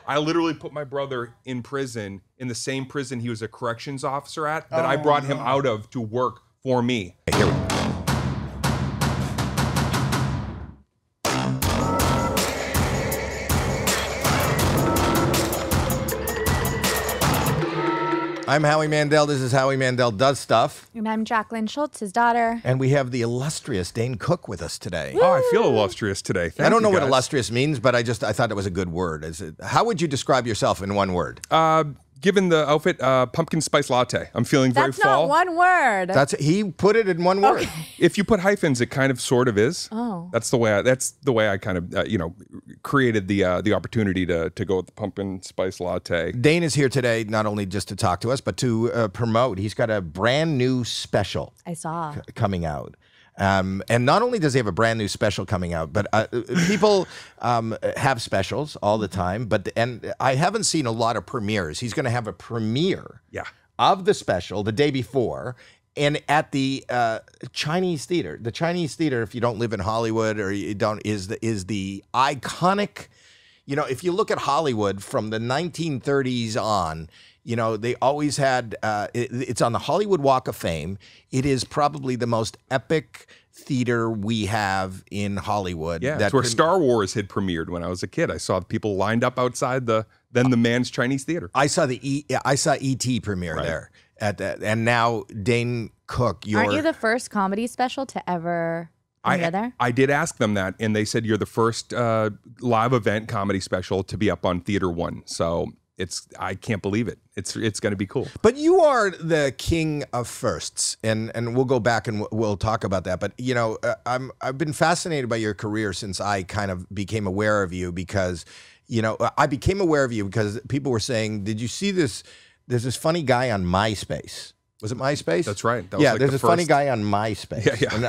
I literally put my brother in prison, in the same prison he was a corrections officer at, that I brought him out of to work for me. Here we go. I'm Howie Mandel. This is Howie Mandel Does Stuff. And I'm Jacqueline Schultz, his daughter. And we have the illustrious Dane Cook with us today. Oh, I feel illustrious today. Thank I don't know you, what guys. illustrious means, but I thought it was a good word. How would you describe yourself in one word? Given the outfit, pumpkin spice latte. I'm feeling very That's fall. not one word. He put it in one word. If you put hyphens, it kind of sort of is. Oh. That's the way I kind of created the opportunity to go with the pumpkin spice latte. Dane is here today not only just to talk to us, but to promote. He's got a brand new special I saw. coming out. And not only does he have a brand new special coming out, but people have specials all the time. And I haven't seen a lot of premieres. He's going to have a premiere of the special the day before, and at the Chinese Theater. The Chinese Theater, if you don't live in Hollywood or you don't, is the iconic. You know, if you look at Hollywood from the 1930s on. You know, they always had, it's on the Hollywood Walk of Fame. It is probably the most epic theater we have in Hollywood. Yeah, that's where Star Wars had premiered when I was a kid. I saw people lined up outside the Mann's Chinese Theater. I saw E.T. premiere there at that. And now Dane Cook, Aren't you the first comedy special to ever premiere there? I did ask them that, and they said you're the first live event comedy special to be up on Theater One. So I can't believe it. It's going to be cool. But you are the king of firsts, and we'll go back and we'll talk about that. But you know, I've been fascinated by your career since I kind of became aware of you, because I became aware of you because people were saying, "Did you see this? There's this funny guy on MySpace." Was it MySpace? That's right. That was like there's a funny guy on MySpace. Yeah. And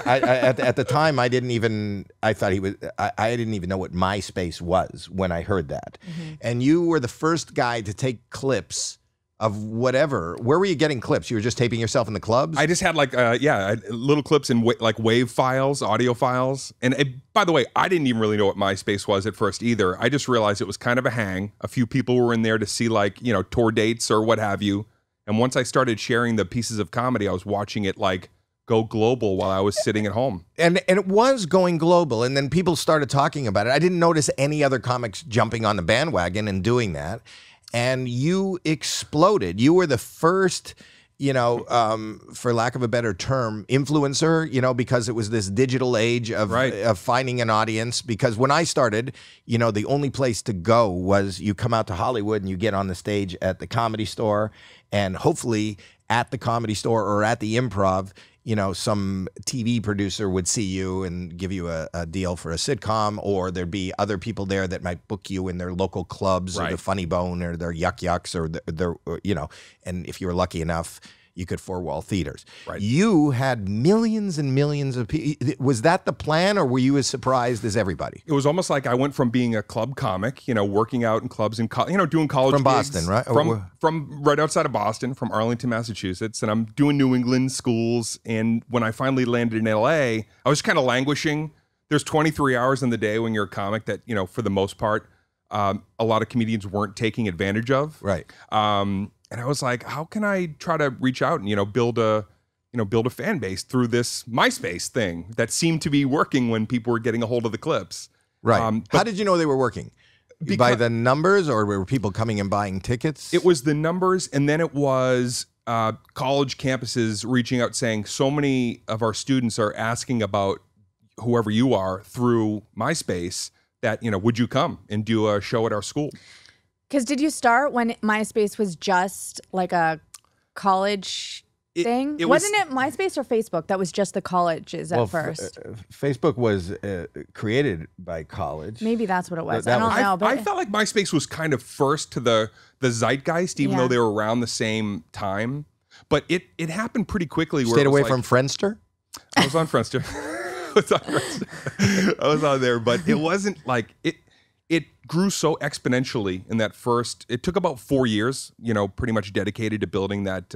at the time, I didn't even know what MySpace was when I heard that. Mm-hmm. And you were the first guy to take clips of whatever. Where were you getting clips? You were just taping yourself in the clubs? I just had little clips in like WAV files, audio files. And by the way, I didn't even really know what MySpace was at first either. I just realized it was kind of a hang. A few people were in there to see tour dates or what have you. And once I started sharing the pieces of comedy, I was watching it go global while I was sitting at home. And it was going global, and then people started talking about it. I didn't notice any other comics jumping on the bandwagon and doing that. And you exploded. You were the first, for lack of a better term, influencer, because it was this digital age of finding an audience. Because when I started, the only place to go was you come out to Hollywood and you get on the stage at the Comedy Store, and hopefully at the Comedy Store or at the Improv, some TV producer would see you and give you a deal for a sitcom, or there'd be other people there that might book you in their local clubs or the Funny Bone or their Yuck Yucks or their and if you were lucky enough, you could four-wall theaters. Right. You had millions and millions of people. Was that the plan, or were you as surprised as everybody? It was almost like I went from being a club comic, working out in clubs and doing college from gigs, Boston, right? From right outside of Boston, from Arlington, Massachusetts, and I'm doing New England schools. And when I finally landed in LA, I was kind of languishing. There's 23 hours in the day when you're a comic that for the most part, a lot of comedians weren't taking advantage of. Right. And I was like, how can I try to reach out and, build a fan base through this MySpace thing that seemed to be working when people were getting a hold of the clips. Right. How did you know they were working? By the numbers, or were people coming and buying tickets? It was the numbers, and then it was college campuses reaching out saying, so many of our students are asking about whoever you are through MySpace that, would you come and do a show at our school? Because did you start when MySpace was just like a college thing? Wasn't it MySpace or Facebook that was just the colleges at first? Facebook was created by college. Maybe that's what it was. I don't know. But I felt like MySpace was kind of first to the zeitgeist, even though they were around the same time. But it happened pretty quickly. Stayed away from Friendster? I was on Friendster. I was on there, but it wasn't like it. It grew so exponentially in that first. It took about 4 years, pretty much dedicated to building that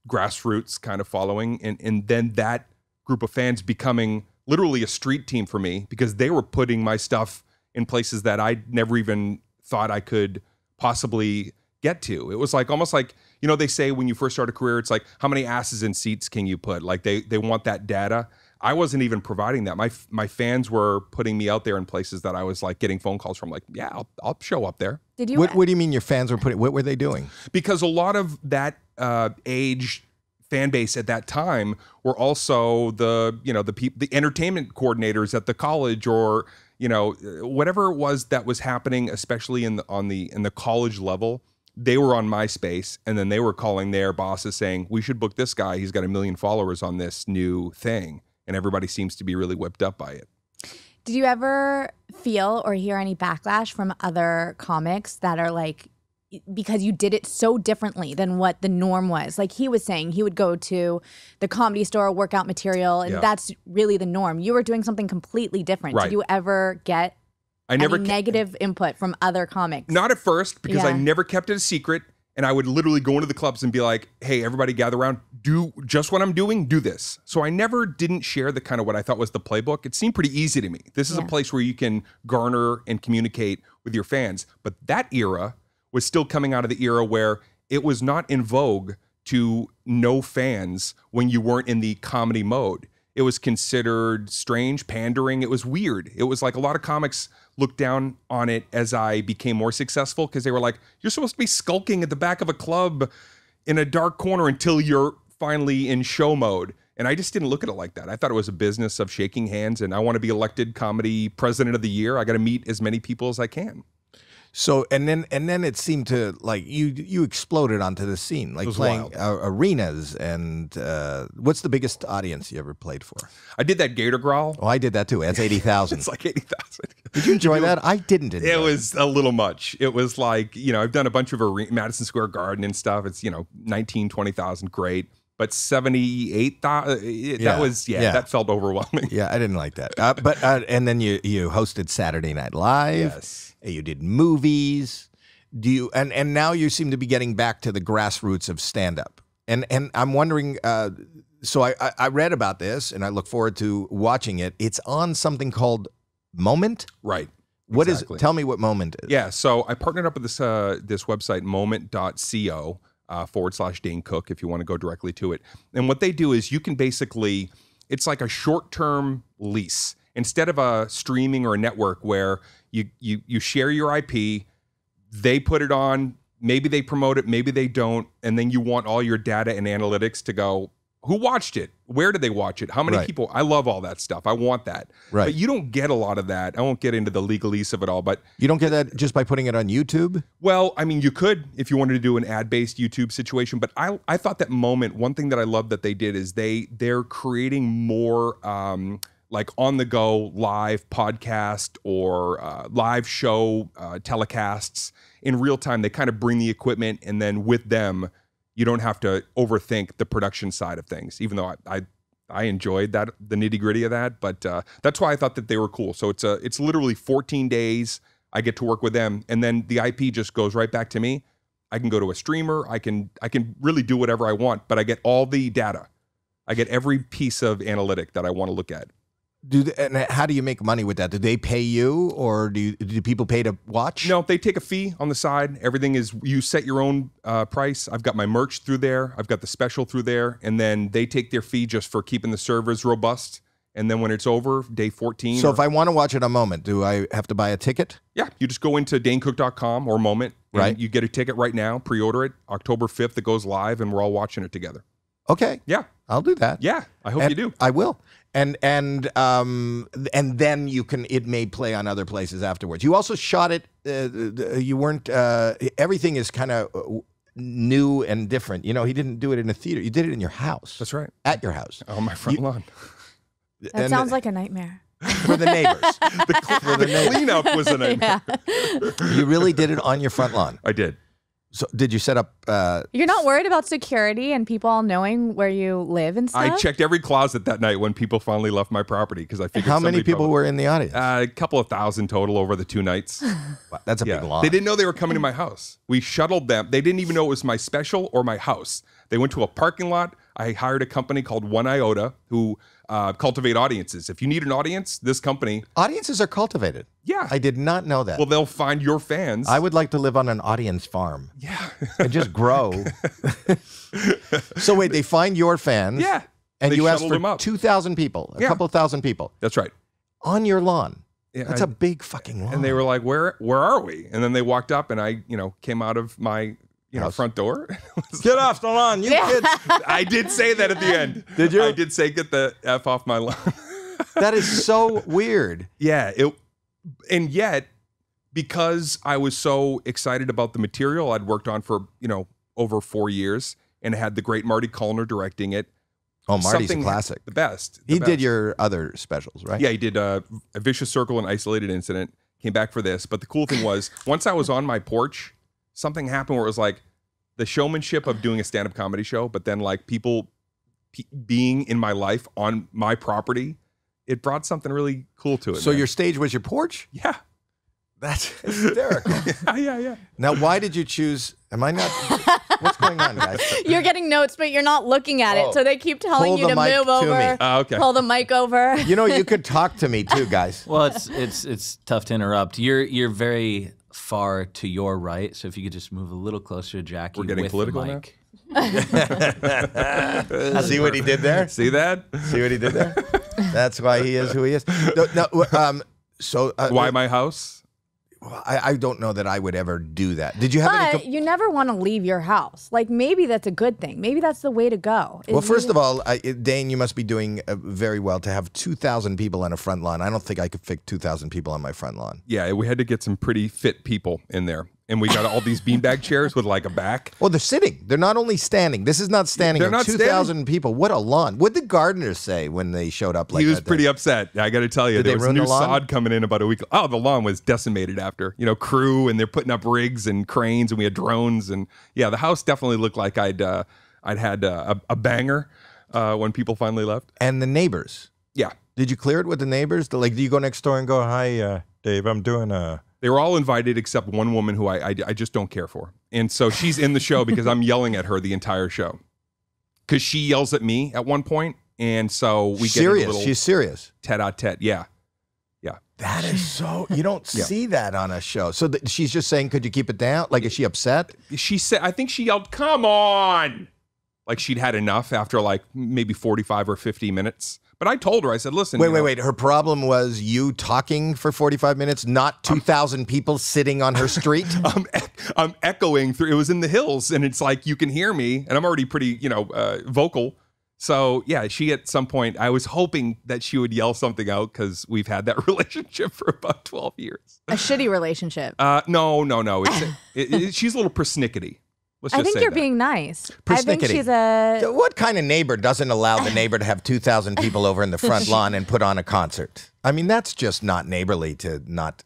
grassroots kind of following, and then that group of fans becoming literally a street team for me, because they were putting my stuff in places that I never even thought I could possibly get to. It was like almost like, you know, they say when you first start a career, it's like, how many asses in seats can you put? Like they want that data. I wasn't even providing that. My fans were putting me out there in places that I was like getting phone calls from, like, yeah, I'll show up there. Did you? What do you mean your fans were putting? What were they doing? Because a lot of that age fan base at that time were also the entertainment coordinators at the college, or whatever it was that was happening, especially in the college level. They were on MySpace, and then they were calling their bosses saying, we should book this guy. He's got 1 million followers on this new thing. And everybody seems to be really whipped up by it. Did you ever feel or hear any backlash from other comics that are like, because you did it so differently than what the norm was? Like he was saying, he would go to the Comedy Store, work out material, and that's really the norm. You were doing something completely different. Right. Did you ever get any negative input from other comics? Not at first, because I never kept it a secret. And I would literally go into the clubs and be like, hey, everybody gather around, do just what I'm doing, do this. So I never didn't share the kind of what I thought was the playbook. It seemed pretty easy to me. This is a place where you can garner and communicate with your fans. But that era was still coming out of the era where it was not in vogue to know fans when you weren't in the comedy mode. It was considered strange, pandering. It was weird. It was like a lot of comics looked down on it as I became more successful, because they were like, you're supposed to be skulking at the back of a club in a dark corner until you're finally in show mode. And I just didn't look at it like that. I thought it was a business of shaking hands, and I want to be elected comedy president of the year. I got to meet as many people as I can. So and then it seemed to, like, you exploded onto the scene, like playing arenas. And what's the biggest audience you ever played for? I did that Gator Growl. Oh, I did that too. That's 80,000. It's like 80,000. Did you enjoy that? I didn't enjoy it. It was a little much. It was like, I've done a bunch of Madison Square Garden and stuff. It's 19, 20,000, great. But 78,000, that felt overwhelming. Yeah, I didn't like that. And then you hosted Saturday Night Live. Yes. You did movies. Do you and now you seem to be getting back to the grassroots of stand-up. And I'm wondering, so I read about this, and I look forward to watching it. It's on something called Moment? Right. What is it? Tell me what Moment is. Yeah, so I partnered up with this website, moment.co. /Dane Cook, if you want to go directly to it. And what they do is you can basically, it's like a short-term lease. Instead of a streaming or a network where you share your IP, they put it on, maybe they promote it, maybe they don't, and then you want all your data and analytics to go, who watched it? Where did they watch it? How many people? I love all that stuff. I want that. Right. But you don't get a lot of that. I won't get into the legalese of it all, but... You don't get that just by putting it on YouTube? Well, I mean, you could if you wanted to do an ad-based YouTube situation, but I thought that Moment, one thing that I love that they did is they're creating more like on-the-go live podcast or live show telecasts in real time. They kind of bring the equipment, and then with them, you don't have to overthink the production side of things, even though I enjoyed that, the nitty gritty of that. But that's why I thought that they were cool. So it's literally 14 days. I get to work with them, and then the IP just goes right back to me. I can go to a streamer. I can really do whatever I want, but I get all the data. I get every piece of analytic that I want to look at. And how do you make money with that? Do they pay you, or do people pay to watch? No, they take a fee on the side. Everything is, you set your own price. I've got my merch through there. I've got the special through there. And then they take their fee just for keeping the servers robust. And then when it's over, day 14. So if I want to watch it on Moment, do I have to buy a ticket? Yeah, you just go into danecook.com or Moment. Right. You get a ticket right now, pre-order it. October 5th, it goes live, and we're all watching it together. Okay. Yeah. I'll do that. Yeah, I hope you do. I will. And then it may play on other places afterwards. You also shot it. You weren't. Everything is kind of new and different. He didn't do it in a theater. You did it in your house. That's right. At your house. On my front lawn. That sounds like a nightmare. For the neighbors. The cleanup was a nightmare. Yeah. You really did it on your front lawn. I did. So did you set up... You're not worried about security and people all knowing where you live and stuff? I checked every closet that night when people finally left my property, because I figured How many people were in the audience? A couple of thousand total over the 2 nights. Wow, that's a big line. They didn't know they were coming to my house. We shuttled them. They didn't even know it was my special or my house. They went to a parking lot. I hired a company called One Iota who cultivate audiences. If you need an audience, this company. Audiences are cultivated. Yeah. I did not know that. Well, they'll find your fans. I would like to live on an audience farm. Yeah. And just grow. So wait, they find your fans. Yeah. And They you asked shuttled for them up. 2,000 people, a couple thousand people That's right. on your lawn. Yeah, That's a big fucking lawn. And they were like, "Where are we?" And then they walked up, and I, came out of my, front door. Get off the lawn, you kids. I did say that at the end. Did you? I did say, "Get the F off my lawn." That is so weird. Yeah. And yet, because I was so excited about the material I'd worked on for, over 4 years, and had the great Marty Kullner directing it. Oh, Marty's a something- classic. The best. He did your other specials, right? Yeah, he did a Vicious Circle and Isolated Incident. Came back for this. But the cool thing was, once I was on my porch, something happened where it was like the showmanship of doing a stand-up comedy show, but then like people being in my life on my property, it brought something really cool to it. So man. your stage was your porch? Yeah. That's hysterical. Yeah. Now, why did you choose? Am I not? What's going on, guys? You're getting notes, but you're not looking at Oh. it. So they keep telling Pull you the to mic move to over. me. Okay. Pull the mic over. You know, you could talk to me too, guys. Well, it's tough to interrupt. You're very far to your right, so if you could just move a little closer to Jackie. We're getting with political the mic. See what he did there? See that? See what he did there? That's why he is who he is. Why my house? I don't know that I would ever do that. Did you have any? But you never want to leave your house. Like maybe that's a good thing. Maybe that's the way to go. Well, first of all, Dane, you must be doing very well to have 2,000 people on a front lawn. I don't think I could fit 2,000 people on my front lawn. Yeah, we had to get some pretty fit people in there. And we got all these beanbag chairs with like a back. Well, they're sitting. They're not only standing. This is not standing. They're not 2,000 people. What a lawn. What did the gardeners say when they showed up like that? He was pretty upset. I got to tell you. Did there they was ruin new the lawn? sod coming in about a week. Oh, the lawn was decimated after. Crew, and they're putting up rigs and cranes, and we had drones. And yeah, the house definitely looked like I'd had a banger when people finally left. And the neighbors. Yeah. Did you clear it with the neighbors? Do you go next door and go, "Hi, Dave, I'm doing a..." They were all invited except one woman who I just don't care for. And so she's in the show because I'm yelling at her the entire show. Because she yells at me at one point, and so we get a little She's serious. tete-a-tete. Yeah. That is so... You don't see that on a show. So she's just saying, could you keep it down? Like, is she upset? She said, I think she yelled, "Come on!" Like she'd had enough after like maybe 45 or 50 minutes. But I told her, I said, listen. Wait. Her problem was you talking for 45 minutes, not 2,000 people sitting on her street? I'm echoing through. It was in the hills, and it's like you can hear me, and I'm already pretty, vocal. So yeah, she at some point, I was hoping that she would yell something out because we've had that relationship for about 12 years. A shitty relationship. No. She's a little persnickety. Let's I just think say you're that. being nice. I think Persnickety. she's a... What kind of neighbor doesn't allow the neighbor to have 2,000 people over in the front lawn and put on a concert? I mean, that's just not neighborly to not...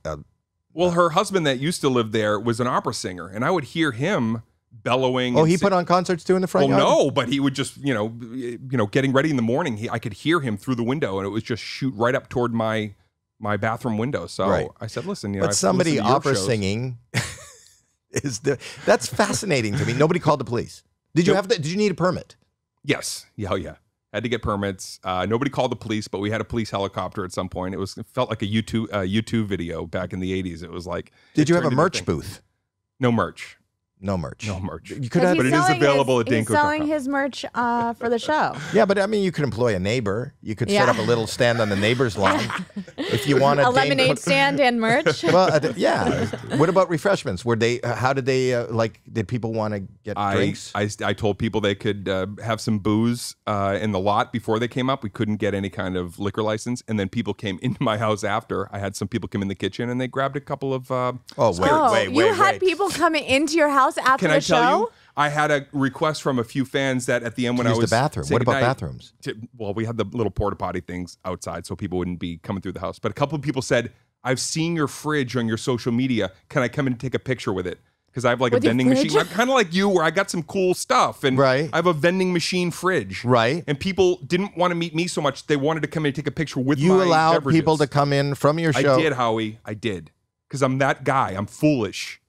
Well, her husband that used to live there was an opera singer, and I would hear him bellowing. Oh, and he sing- put on concerts too in the front Well, yard? no, but he would just, getting ready in the morning. I could hear him through the window, and it was just shoot right up toward my bathroom window. So Right. I said, "Listen, But I've somebody listened to your opera shows." singing that's fascinating to me. Nobody called the police. Did you Nope. did you need a permit? Yes, yeah. Had to get permits. Nobody called the police, but we had a police helicopter at some point. It felt like a YouTube video back in the 80s. It was like. Did it you have a turned into merch thing. booth? No merch. No merch. No merch. You could 'Cause have, But he's it is selling available his, at he's danecook.com. selling his merch for the show. yeah, but I mean, you could employ a neighbor. You could set Yeah. up a little stand on the neighbor's lawn if you want A lemonade Cook- stand and merch. Well, yeah. What about refreshments? Were they? How did they? Did people want to get drinks? I told people they could have some booze in the lot before they came up. We couldn't get any kind of liquor license, and then people came into my house after. I had some people come in the kitchen, and they grabbed a couple of. You had people coming into your house after Can the I show? tell you? I had a request from a few fans that at the end when I Use was the bathroom. saying What about goodnight- bathrooms? Well, we had the little porta potty things outside, so people wouldn't be coming through the house. But a couple of people said, "I've seen your fridge on your social media. Can I come in and take a picture with it?" Because I have like With a your vending fridge? machine. I'm kind of like you, where I got some cool stuff, and Right. I have a vending machine fridge. Right. And people didn't want to meet me so much; they wanted to come in and take a picture with You my allowed beverages. people to come in from your show. I did, Howie. I did. Because I'm that guy. I'm foolish.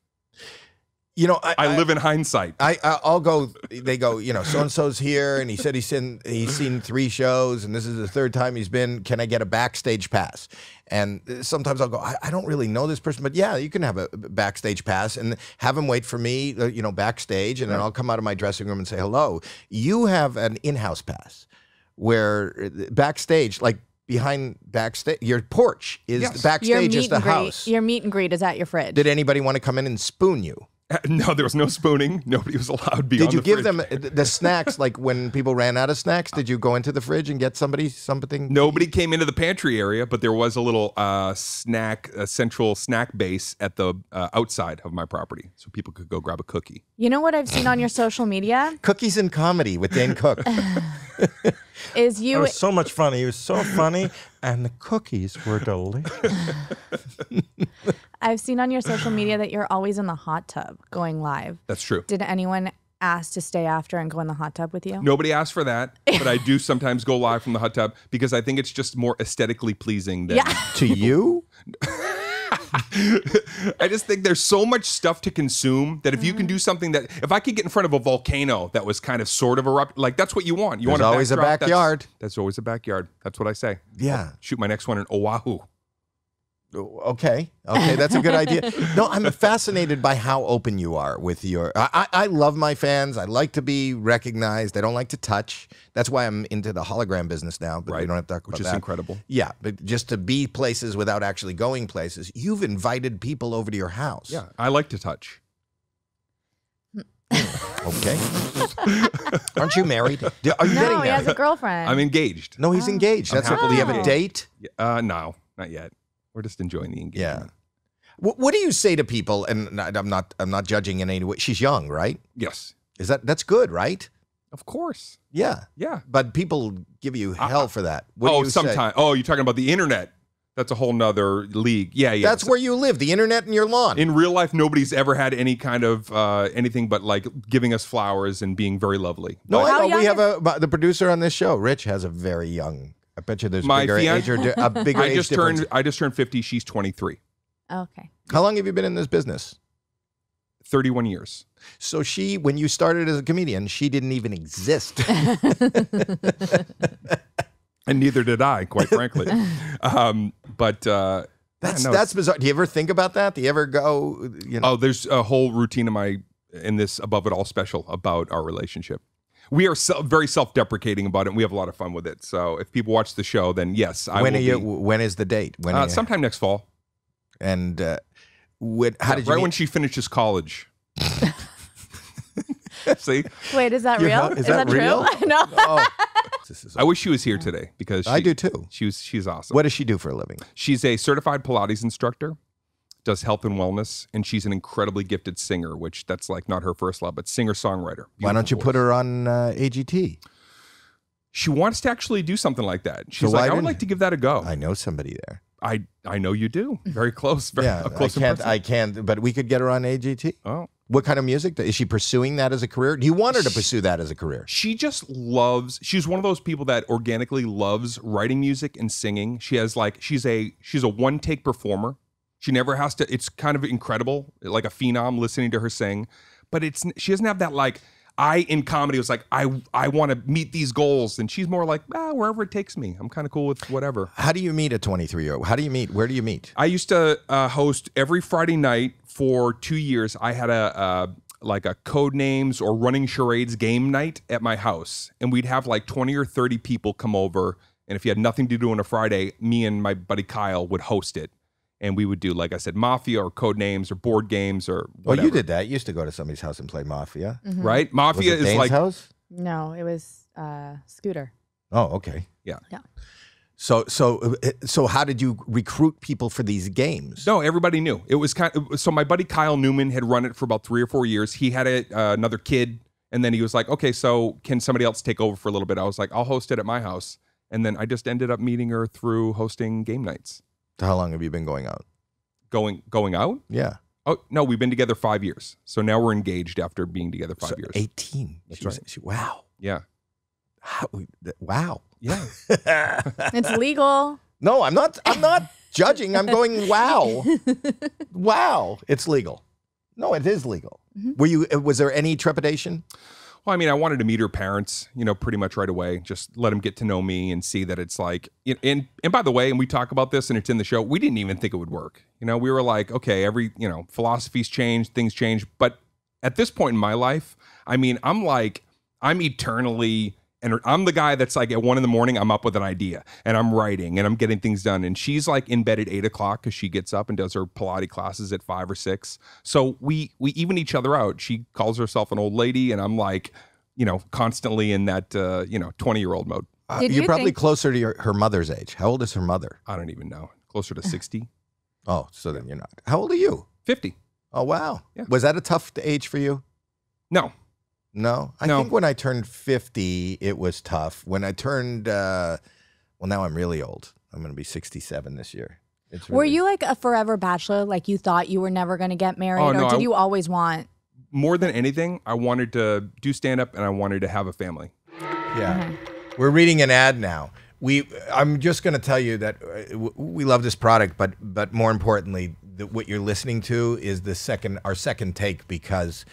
You know, I live in hindsight. I'll go. They go. You know, so and so's here, and he said he's seen 3 shows, and this is the 3rd time he's been. Can I get a backstage pass? And sometimes I'll go. I don't really know this person, but yeah, you can have a backstage pass and have him wait for me. You know, backstage, and then I'll come out of my dressing room and say hello. You have an in-house pass, where backstage, like behind backstage, your porch is backstage is the house. Your meet and greet is at your fridge. Did anybody want to come in and spoon you? No, there was no spooning. Nobody was allowed beyond. Did you the give fridge. them the snacks? Like when people ran out of snacks, did you go into the fridge and get something? Nobody came into the pantry area, but there was a little central snack base at the outside of my property, so people could go grab a cookie. You know what I've seen on your social media? Cookies and comedy with Dane Cook. Is It was so much fun. He was so funny, and the cookies were delicious. I've seen on your social media that you're always in the hot tub going live. That's true. Did anyone ask to stay after and go in the hot tub with you? Nobody asked for that, but I do sometimes go live from the hot tub because I think it's just more aesthetically pleasing than To you? I just think there's so much stuff to consume that if you can do something that, if I could get in front of a volcano that was kind of sort of erupt, like that's what you want. You There's want always a backdrop, backyard. That's always a backyard. That's what I say. Yeah. Shoot my next one in Oahu. Okay, that's a good idea. No, I'm fascinated by how open you are with your. I love my fans. I like to be recognized. I don't like to touch. That's why I'm into the hologram business now. But we don't have to talk about Which is that. incredible. Yeah, but just to be places without actually going places. You've invited people over to your house. Yeah, I like to touch. Okay. Aren't you married? Are you getting No, he married? has a girlfriend. I'm engaged. No, he's engaged. That's happily do you have a engaged. date? No, not yet. We're just enjoying the engagement. Yeah. What do you say to people? And I'm not judging in any way. She's young, right? Yes. That's good, right? Of course. Yeah. Yeah. But people give you hell for that. What do you say? sometimes. Oh, you're talking about the internet. That's a whole nother league. Yeah. That's where you live, the internet and your lawn. In real life, nobody's ever had any kind of anything but like giving us flowers and being very lovely. No, But I know. How We have young the producer on this show, Rich, has a very young. I bet you there's My bigger age fian- or a bigger age difference. I just turned 50. She's 23. Okay. How long have you been in this business? 31 years. So when you started as a comedian, she didn't even exist. And neither did I, quite frankly. That's bizarre. Do you ever think about that? Do you ever go? You know, Oh, there's a whole routine in this Above It All special about our relationship. We are very self-deprecating about it, and we have a lot of fun with it. So if people watch the show, then yes, I will be. When is the date? Sometime next fall. And how did you right meet? when she finishes college. See, Wait, is that real? Is that real? true? No. Oh. This is I wish she was here today because I do too. She's awesome. What does she do for a living? She's a certified Pilates instructor, does health and wellness, and she's an incredibly gifted singer, which that's like not her first love, but singer-songwriter. Why don't you put her on AGT? She wants to actually do something like that. She's So why like, I would didn't- like to give that a go. I know somebody there. I know you do. Very close. Very Yeah, up close in person. I can't. But we could get her on AGT. Oh. What kind of music is she pursuing that as a career? Do you want her to pursue that as a career? She just loves. She's one of those people that organically loves writing music and singing. She has like she's a one take performer. She never has to. It's kind of incredible, like a phenom listening to her sing. But she doesn't have that like. In comedy was like I want to meet these goals, and she's more like wherever it takes me. I'm kind of cool with whatever. How do you meet a 23-year-old? How do you meet? Where do you meet? I used to host every Friday night for 2 years. I had a code names or running charades game night at my house, and we'd have like 20 or 30 people come over. And if you had nothing to do on a Friday, me and my buddy Kyle would host it, and we would do, like I said, Mafia or code names or board games or whatever. Well, you did that. You used to go to somebody's house and play Mafia. Right? Mafia Was it is Dane's like house? No, it was Scooter. Oh, okay. Yeah. So how did you recruit people for these games? No, everybody knew. It was so my buddy Kyle Newman had run it for about 3 or 4 years. He had another kid, and then he was like, okay, so can somebody else take over for a little bit? I was like, I'll host it at my house. And then I just ended up meeting her through hosting game nights. How long have you been going out? Going out? Yeah. Oh, no, we've been together 5 years. So now we're engaged after being together 5 years. 18. That's right. Wow. Yeah. Wow. Yeah. It's legal. No, I'm not judging. I'm going, wow. Wow. It's legal. No, it is legal. Was there any trepidation? Well, I mean, I wanted to meet her parents, pretty much right away. Just let them get to know me and see that it's like, and by the way, and we talk about this and it's in the show, we didn't even think it would work. We were like, okay, philosophies change, things change. But at this point in my life, I mean, I'm eternally, and I'm the guy that's like at 1 a.m, I'm up with an idea and I'm writing and I'm getting things done. And she's like in bed at 8 o'clock because she gets up and does her Pilates classes at 5 or 6. So we even each other out. She calls herself an old lady and I'm like, constantly in that, 20-year-old mode. You're probably closer to her mother's age. How old is her mother? I don't even know. Closer to 60. Oh, so then you're not. How old are you? 50. Oh, wow. Yeah. Was that a tough age for you? No. No? I think when I turned 50, it was tough. When I turned, now I'm really old. I'm going to be 67 this year. Were you like a forever bachelor? Like you thought you were never going to get married? Oh, no, or did you always want? More than anything, I wanted to do stand-up and I wanted to have a family. Yeah. We're reading an ad now. I'm just going to tell you that we love this product, but more importantly, what you're listening to is our second take because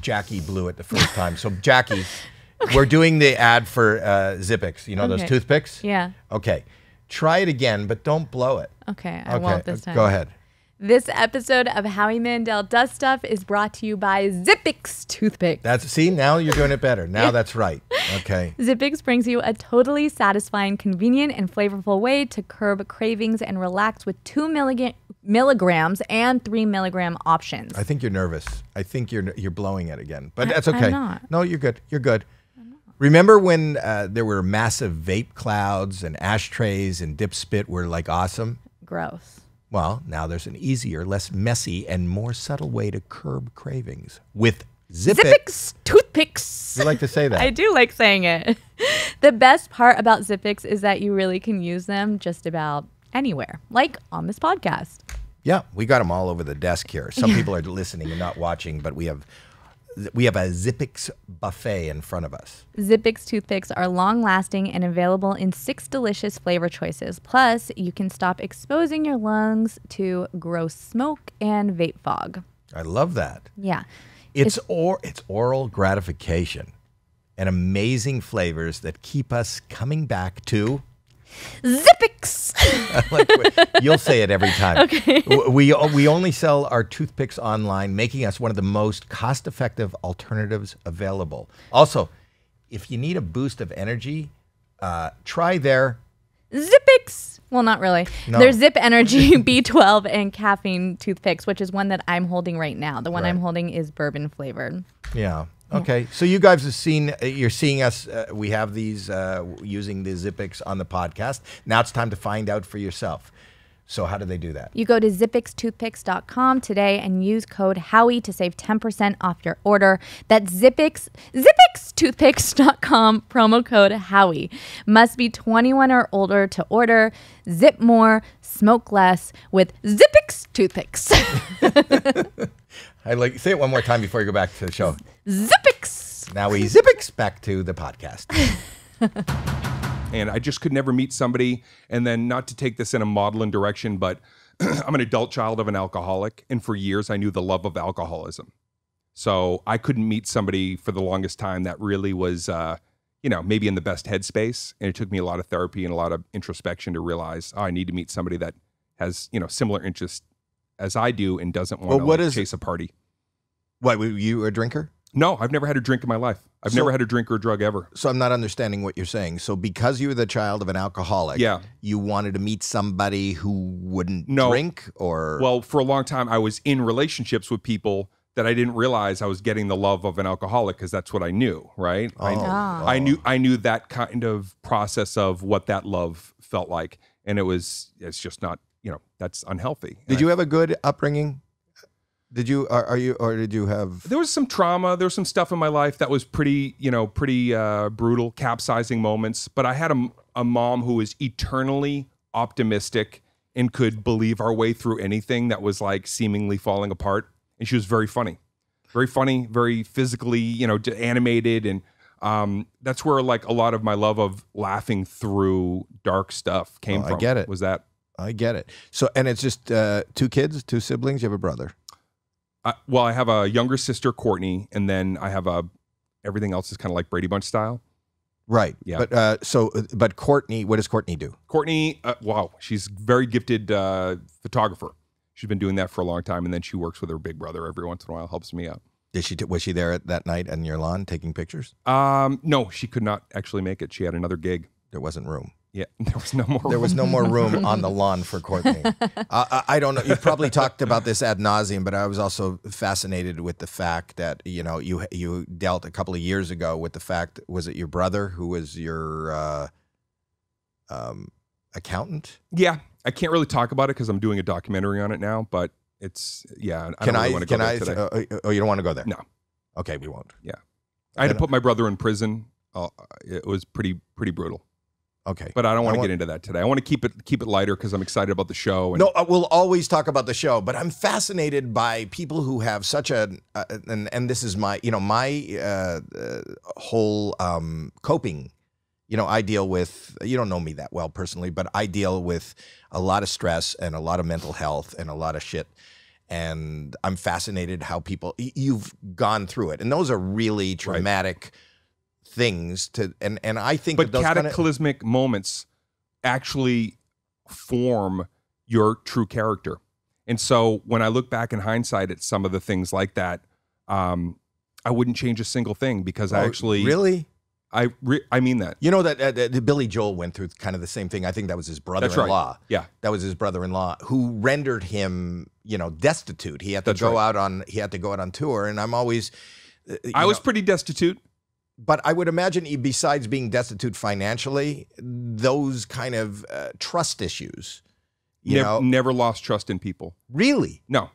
Jackie blew it the first time. So Jackie, we're doing the ad for Zippix. Those toothpicks? Yeah. Okay. Try it again, but don't blow it. Okay, I won't this time. Go ahead. This episode of Howie Mandel Does Stuff is brought to you by Zippix toothpicks. See, now you're doing it better. Now that's right. Okay. Zippix brings you a totally satisfying, convenient, and flavorful way to curb cravings and relax with 2 milligrams and 3 milligram options. I think you're nervous. I think you're blowing it again, but that's okay. I'm not. No, you're good. You're good. Remember when there were massive vape clouds and ashtrays and dip spit were like awesome? Gross. Well, now there's an easier, less messy, and more subtle way to curb cravings with Zippix toothpicks. You like to say that? I do like saying it. The best part about Zippix is that you really can use them just about anywhere, like on this podcast. Yeah, we got them all over the desk here. Some people are listening and not watching, but we have a Zippix buffet in front of us. Zippix toothpicks are long-lasting and available in 6 delicious flavor choices. Plus, you can stop exposing your lungs to gross smoke and vape fog. I love that. Yeah. It's oral gratification and amazing flavors that keep us coming back to Zippix. You'll say it every time. Okay. We only sell our toothpicks online, making us one of the most cost-effective alternatives available. Also, if you need a boost of energy, try their Zippix. Well, not really. No. There's Zip Energy B12 and caffeine toothpicks, which is one that I'm holding right now. The one I'm holding is bourbon flavored. Yeah. Okay. So you guys have you're seeing us. We have these using the Zippix on the podcast. Now it's time to find out for yourself. So how do they do that? You go to zippixtoothpicks.com today and use code Howie to save 10% off your order. That's zippixtoothpicks.com, promo code Howie. Must be 21 or older to order. Zip more, smoke less with Zippix toothpicks. Say it one more time before you go back to the show. Zippix. Now we Zippix back to the podcast. And I just could never meet somebody, and then not to take this in a maudlin direction, but I'm an adult child of an alcoholic, and for years I knew the love of alcoholism. So I couldn't meet somebody for the longest time that really was, maybe in the best headspace. And it took me a lot of therapy and a lot of introspection to realize, I need to meet somebody that has, similar interests as I do and doesn't want to chase a party. What, were you a drinker? No, I've never had a drink in my life. I've never had a drink or a drug ever. So I'm not understanding what you're saying. So because you were the child of an alcoholic, you wanted to meet somebody who wouldn't drink or? Well, for a long time, I was in relationships with people that I didn't realize I was getting the love of an alcoholic because that's what I knew, right? I knew that kind of process of what that love felt like. And it's just not, that's unhealthy. Did you have a good upbringing? Did you have? There was some trauma. There was some stuff in my life that was pretty brutal, capsizing moments. But I had a mom who was eternally optimistic and could believe our way through anything that was like seemingly falling apart. And she was very funny, very physically, animated. And that's where like a lot of my love of laughing through dark stuff came from. I get it. Was that? I get it. So, and it's just 2 kids, 2 siblings. You have a brother. Well, I have a younger sister, Courtney, and then I have everything else is kind of like Brady Bunch style. Right. Yeah. But Courtney, what does Courtney do? Courtney, wow, she's a very gifted photographer. She's been doing that for a long time, and then she works with her big brother every once in a while, helps me out. Was she there that night on your lawn taking pictures? No, she could not actually make it. She had another gig. There wasn't room. Yeah, there was no more room. There was no more room on the lawn for Courtney. I don't know. You've probably talked about this ad nauseum, but I was also fascinated with the fact that, you know, you dealt a couple of years ago with the fact, was it your brother who was your accountant? Yeah, I can't really talk about it because I'm doing a documentary on it now, but it's, yeah, I don't really want to go there today. You don't want to go there? No. Okay, we won't. Yeah. I had to put my brother in prison. It was pretty brutal. Okay. But I don't want to get into that today. I want to keep it lighter because I'm excited about the show. And no, we'll always talk about the show, but I'm fascinated by people who have such and this is my, you know, my whole coping. You know, I deal with, you don't know me that well personally, but I deal with a lot of stress and a lot of mental health and a lot of shit. And I'm fascinated how you've gone through it. And those are really traumatic things and I think but those cataclysmic moments actually form your true character. And so when I look back in hindsight at some of the things like that, I wouldn't change a single thing because I actually really I mean that. You know that Billy Joel went through kind of the same thing. I think that was his brother-in-law. Right. Yeah, that was his brother-in-law who rendered him, you know, destitute. He had to go out on tour, and I'm always. I was pretty destitute. But I would imagine, besides being destitute financially, those kind of trust issues, never lost trust in people. Really? No.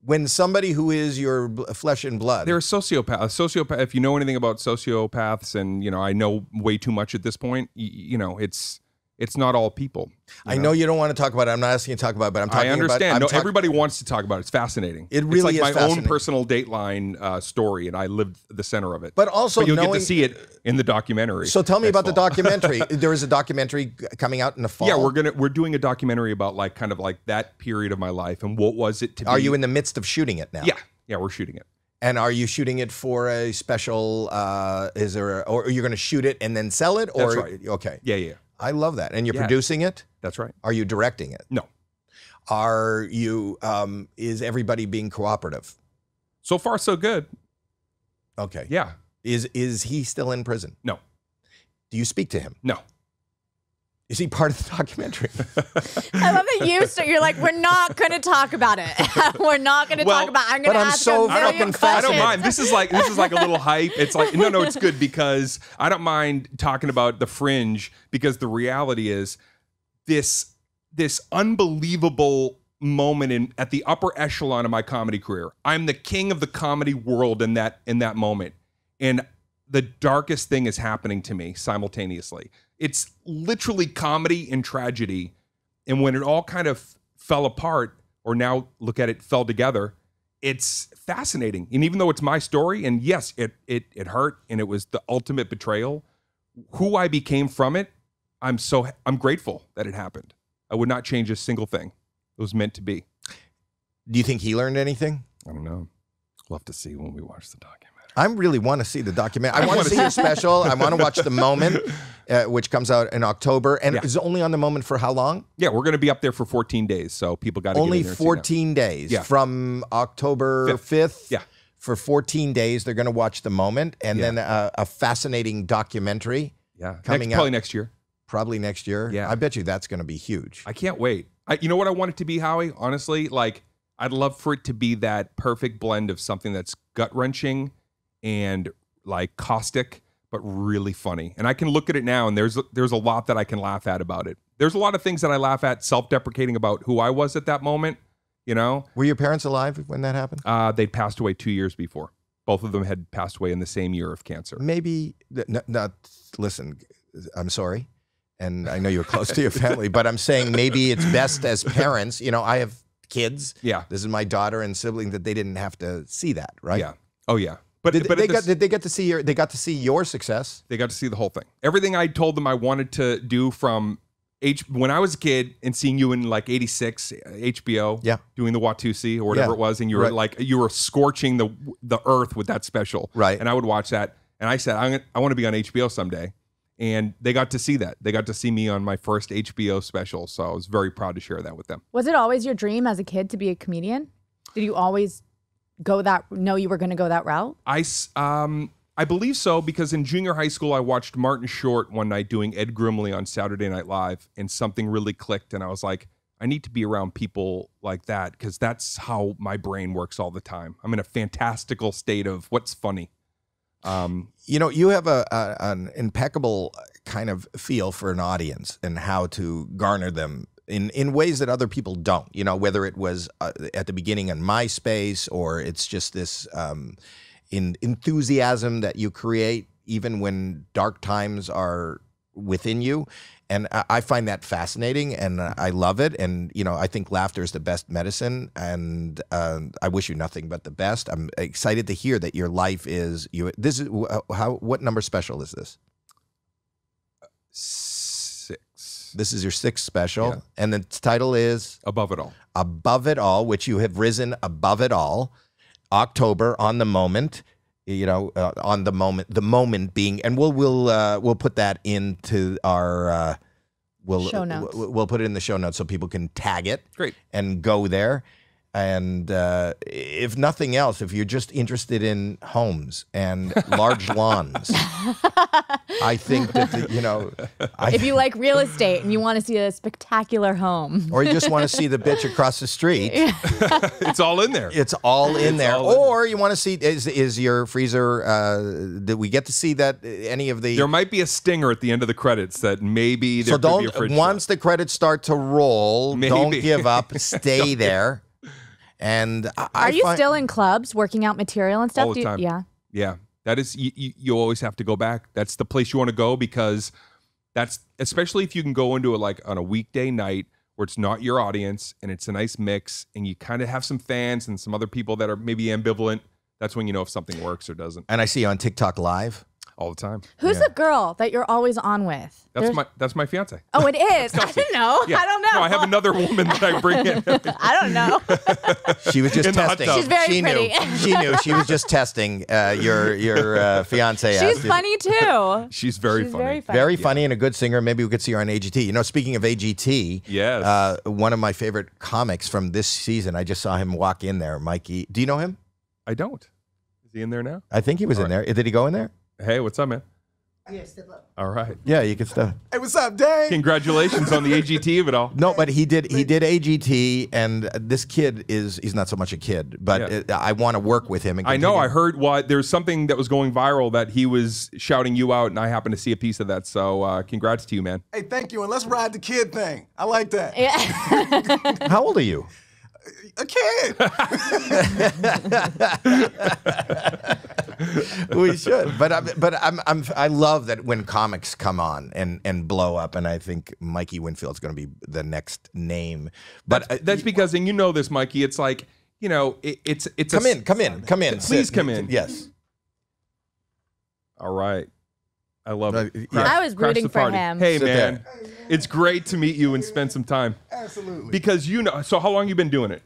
When somebody who is your flesh and blood. They're a sociopath. A sociopath, if you know anything about sociopaths, and, you know, I know way too much at this point, you know, it's not all people. I know you don't want to talk about it. I'm not asking you to talk about it, but I'm talking about it. I understand. Everybody wants to talk about it. It's fascinating. It really is like my fascinating. own personal Dateline story, and I lived the center of it. But also you'll get to see it in the documentary. So tell me about the documentary. There is a documentary coming out in the fall. Yeah, we're doing a documentary about like kind of like that period of my life and what was it to be. Are you in the midst of shooting it now? Yeah, we're shooting it. And are you shooting it for a special? Or are you going to shoot it and then sell it? Or, That's right. Okay. Yeah. I love that. And you're producing it? That's right. Are you directing it? No. Are you? Is everybody being cooperative? So far, so good. Okay. Yeah. Is he still in prison? No. Do you speak to him? No. Is he part of the documentary? I love that you're like, we're not going to talk about it. We're not going to talk about it. I'm going to ask him a million questions. I don't mind. This is like a little hype. It's like, no, it's good because I don't mind talking about the Fringe because the reality is this unbelievable moment at the upper echelon of my comedy career. I'm the king of the comedy world in that moment. And the darkest thing is happening to me simultaneously. It's literally comedy and tragedy. And when it all kind of fell apart, or now look at it, fell together, it's fascinating. And even though it's my story, and yes, it hurt, and it was the ultimate betrayal, who I became from it, I'm grateful that it happened. I would not change a single thing. It was meant to be. Do you think he learned anything? I don't know. We'll have to see when we watch the documentary. I really want to see the documentary. I want to see your special. I want to watch The Moment, which comes out in October. And is it only on The Moment for how long? Yeah, we're going to be up there for 14 days. So people got to only get in there 14 days. Yeah. From October 5th. Yeah. For 14 days, they're going to watch The Moment. And then a fascinating documentary coming out. Probably next year. Probably next year. Yeah. I bet you that's going to be huge. I can't wait. You know what I want it to be, Howie? Honestly, like I'd love for it to be that perfect blend of something that's gut-wrenching and like caustic, but really funny. And I can look at it now, and there's a lot that I can laugh at about it. There's a lot of things that I laugh at, self-deprecating about who I was at that moment. You know, were your parents alive when that happened? They'd passed away 2 years before. Both of them had passed away in the same year of cancer. Maybe not. Listen, I'm sorry, and I know you're close to your family, but I'm saying maybe it's best as parents. You know, I have kids. Yeah, this is my daughter and sibling that they didn't have to see that, right? Yeah. Oh yeah. But did they get to see your? They got to see your success. They got to see the whole thing. Everything I told them I wanted to do from when I was a kid and seeing you in like '86 HBO, doing the Watusi or whatever it was, and you were like you were scorching the earth with that special, right? And I would watch that, and I said I want to be on HBO someday, and they got to see that. They got to see me on my first HBO special, so I was very proud to share that with them. Was it always your dream as a kid to be a comedian? Did you always know you were going to go that route? I believe so, because in junior high school, I watched Martin Short one night doing Ed Grimley on Saturday Night Live, and something really clicked, and I was like, I need to be around people like that, because that's how my brain works all the time. I'm in a fantastical state of what's funny. You know, you have an impeccable kind of feel for an audience and how to garner them in ways that other people don't, you know, whether it was at the beginning on MySpace, or it's just this enthusiasm that you create even when dark times are within you. And I find that fascinating, and I love it. And, you know, I think laughter is the best medicine, and I wish you nothing but the best. I'm excited to hear that your life is, what number special is this? 6. This is your 6th special, and the title is? Above It All. Above It All, which you have risen above it all. October, on the moment, you know, on the moment being, and we'll put that into our show notes. We'll put it in the show notes so people can tag it. Great. And go there. And if nothing else, if you're just interested in homes and large lawns, I think that, you know. If you like real estate and you want to see a spectacular home. Or you just want to see the bitch across the street. It's all in there. It's all in there. Or you want to see, is your freezer, did we get to see that, any of the. There might be a stinger at the end of the credits that maybe there could be a fridge once shot. the credits start to roll, Maybe. don't give up, stay there. And are you still in clubs working out material and stuff? All the time. Yeah. That is, you always have to go back. That's the place you want to go, because that's, especially if you can go into it like on a weekday night where it's not your audience and it's a nice mix and you kind of have some fans and some other people that are maybe ambivalent. That's when you know if something works or doesn't. And I see you on TikTok Live. All the time. Who's the girl that you're always on with? That's my fiance. Oh, it is. I didn't know. Yeah. I don't know. No, I have another woman that I bring in. I don't know. She was just In the hot testing. tub. She's very pretty. She knew. She was just testing your fiance. She's funny too. She's very funny. Very funny and a good singer. Maybe we could see her on AGT. You know, speaking of AGT, yes, one of my favorite comics from this season. I just saw him walk in there. Mikey, do you know him? I don't. Is he in there now? I think he was in there. Did he go in there? Hey, what's up, man? Yeah, step up. All right. Yeah, you can step. Hey, what's up, Dane? Congratulations on the AGT of it all. No, but he did AGT, and this kid he's not so much a kid, but I want to work with him. And I know. I heard there's something that was going viral that he was shouting you out, and I happened to see a piece of that. So congrats to you, man. Hey, thank you, and let's ride the kid thing. I like that. Yeah. How old are you? A kid. We should, but I love that when comics come on and blow up, and I think Mikey Winfield's going to be the next name. But That's because, and you know this, Mikey. It's like, you know, it's come in. Please come in. Yes. All right. I love it. I was Crash rooting the for party. him. Hey, Sit man. It's great to meet you and spend some time. Absolutely. Because you know, so how long you been doing it?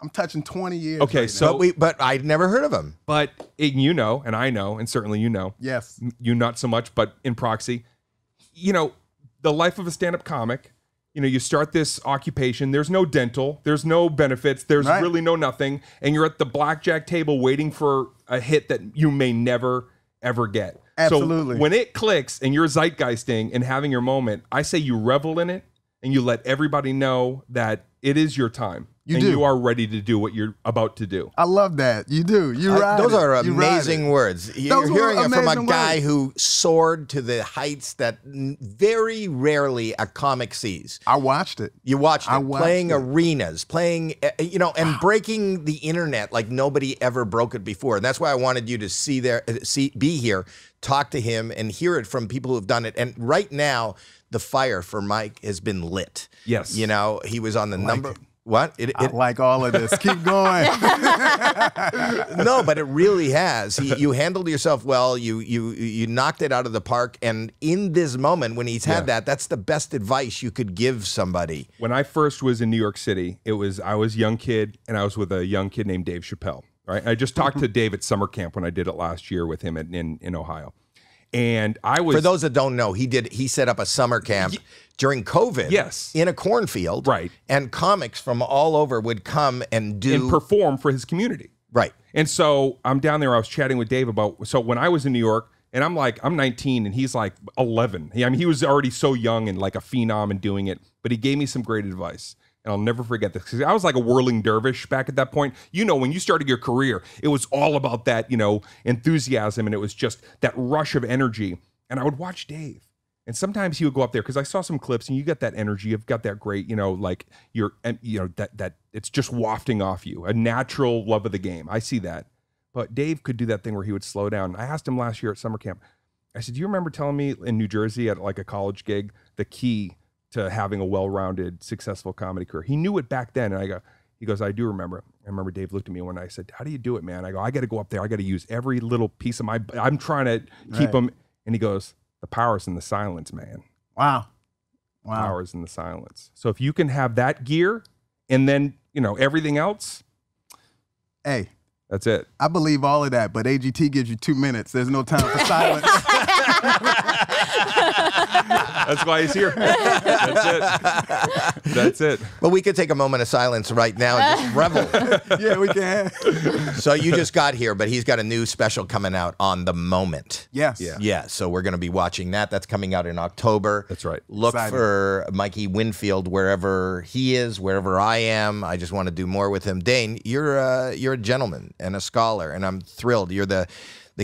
I'm touching 20 years. Okay, right so but I'd never heard of him. But you know, and I know, and certainly you know. Yes. You not so much, but in proxy. You know, the life of a stand-up comic, you know, you start this occupation, there's no dental, there's no benefits, there's really no nothing, and you're at the blackjack table waiting for a hit that you may never, ever get. Absolutely. So when it clicks and you're zeitgeisting and having your moment, I say you revel in it and you let everybody know that it is your time. You are ready to do what you're about to do. I love that. You do. Those are amazing words. You're hearing it from a guy who soared to the heights that very rarely a comic sees. I watched it. You watched it. Playing arenas, playing, you know, and breaking the internet like nobody ever broke it before. And that's why I wanted you to be here, talk to him, and hear it from people who have done it. And right now, the fire for Mike has been lit. Yes. You know, he was on the What? I like all of this. Keep going. No, but it really has. You handled yourself well. You knocked it out of the park. And in this moment, when he's had that's the best advice you could give somebody. When I first was in New York City, I was a young kid, and I was with a young kid named Dave Chappelle. Right? I just talked to Dave at summer camp when I did it last year with him in Ohio. And I was, for those that don't know, he set up a summer camp during COVID. Yes. In a cornfield. Right. And comics from all over would come and perform for his community. Right. And so I'm down there. I was chatting with Dave about, so when I was in New York, and I'm 19 and he's like 11. I mean, he was already so young and like a phenom and doing it, but he gave me some great advice. And I'll never forget this, because I was like a whirling dervish back at that point. You know, when you started your career, it was all about that, enthusiasm, and it was just that rush of energy. And I would watch Dave, and sometimes he would go up there, because I saw some clips, and you got that energy, you've got that great, that it's just wafting off you, a natural love of the game. I see that. But Dave could do that thing where he would slow down. I asked him last year at summer camp, I said, do you remember telling me in New Jersey at like a college gig, the key to having a well-rounded, successful comedy career? He knew it back then. And he goes, I do remember. I remember Dave looked at me one night. I said, how do you do it, man? I go, I got to go up there. I got to use every little piece of I'm trying to keep them. And he goes, the power's in the silence, man. Wow. Power's in the silence. So if you can have that gear and then, everything else. Hey. That's it. I believe all of that, but AGT gives you 2 minutes. There's no time for silence. That's why he's here. That's it. But we could take a moment of silence right now and just revel. Yeah, we can. So you just got here, but he's got a new special coming out on The Moment. Yes. Yeah, so we're going to be watching that. That's coming out in October. That's right. Look for Mikey Winfield wherever he is, wherever I am. I just want to do more with him. Dane, you're a gentleman and a scholar, and I'm thrilled. You're the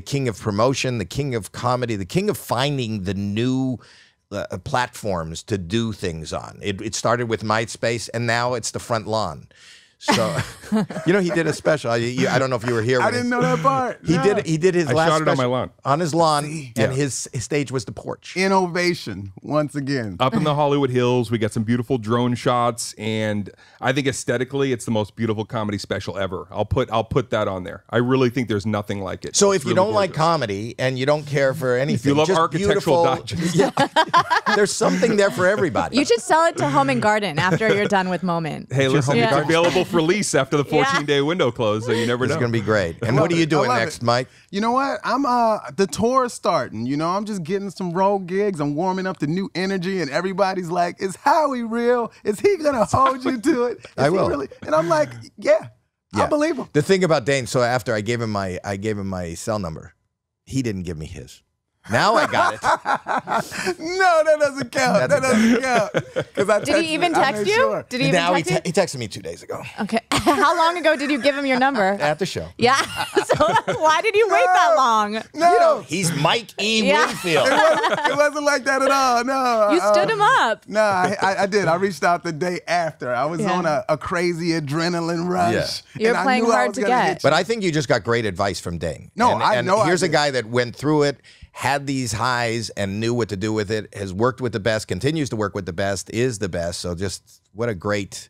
king of promotion, the king of comedy, the king of finding the new platforms to do things on. It started with MySpace, and now it's the front lawn. So, he did a special. I don't know if you were here. I didn't know that part. He did his last shot it on my special lawn. on his lawn, and his stage was the porch. Innovation, once again. Up in the Hollywood Hills, we got some beautiful drone shots, and I think aesthetically, it's the most beautiful comedy special ever. I'll put that on there. I really think there's nothing like it. So it's if you really don't like gorgeous. comedy and you don't care for anything, you love just architectural beautiful, digest. there's something there for everybody. You should sell it to Home and Garden after you're done with Moment. Hey, listen, it's available for lease after the 14-day window close, so you never know. It's going to be great. And what are you doing next, Mike? You know what? I'm the tour is starting. I'm just getting some road gigs. I'm warming up to new energy, and everybody's like, "Is Howie real? Is he gonna hold you to it? I will." Really? And I'm like, yeah, I believe him. The thing about Dane, so after I gave him my cell number, he didn't give me his. Now I got it. No, that doesn't count. That doesn't count. Did he even text you? Sure. Did he even text you? He texted me 2 days ago Okay. How long ago did you give him your number? at the show. Yeah. So why did you wait that long? No, He's Mike E. Yeah. Winfield. it wasn't like that at all. No, You stood him up. No, I did. I reached out the day after. I was on a crazy adrenaline rush. Yeah. You're and playing I knew I hard was to gonna get. But I think you just got great advice from Dane. No, and, I and know I here's a did. guy that went through it, had these highs, and knew what to do with it, has worked with the best, continues to work with the best, is the best. So just what a great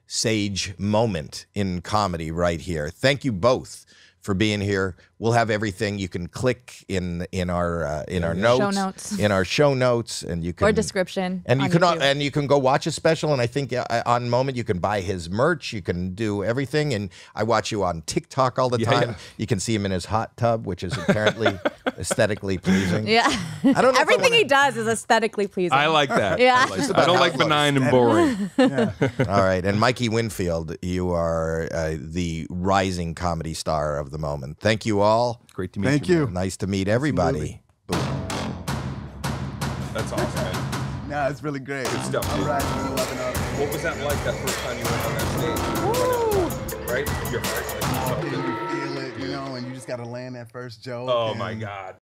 sage moment in comedy right here. Thank you both for being here. We'll have everything. You can click in our notes, in our show notes, and you can Or description. and you on can YouTube. and you can go watch his special. And I think on Moment you can buy his merch. You can do everything. And I watch you on TikTok all the time. yeah. You can see him in his hot tub, which is apparently aesthetically pleasing. Yeah. I don't know. if I Everything wanna- he does is aesthetically pleasing. I like that. Yeah. I don't like benign and boring. All right, and Mikey Winfield, you are the rising comedy star of the moment. Thank you all. Great to meet Thank you. you. man. Nice to meet everybody. That's awesome, man. No, it's really great. Good stuff, I'm dude. riding and loving it. What was that like that first time you went on that stage? Right? Your heart like something. You feel it, and you just got to land that first joke. Oh and my God.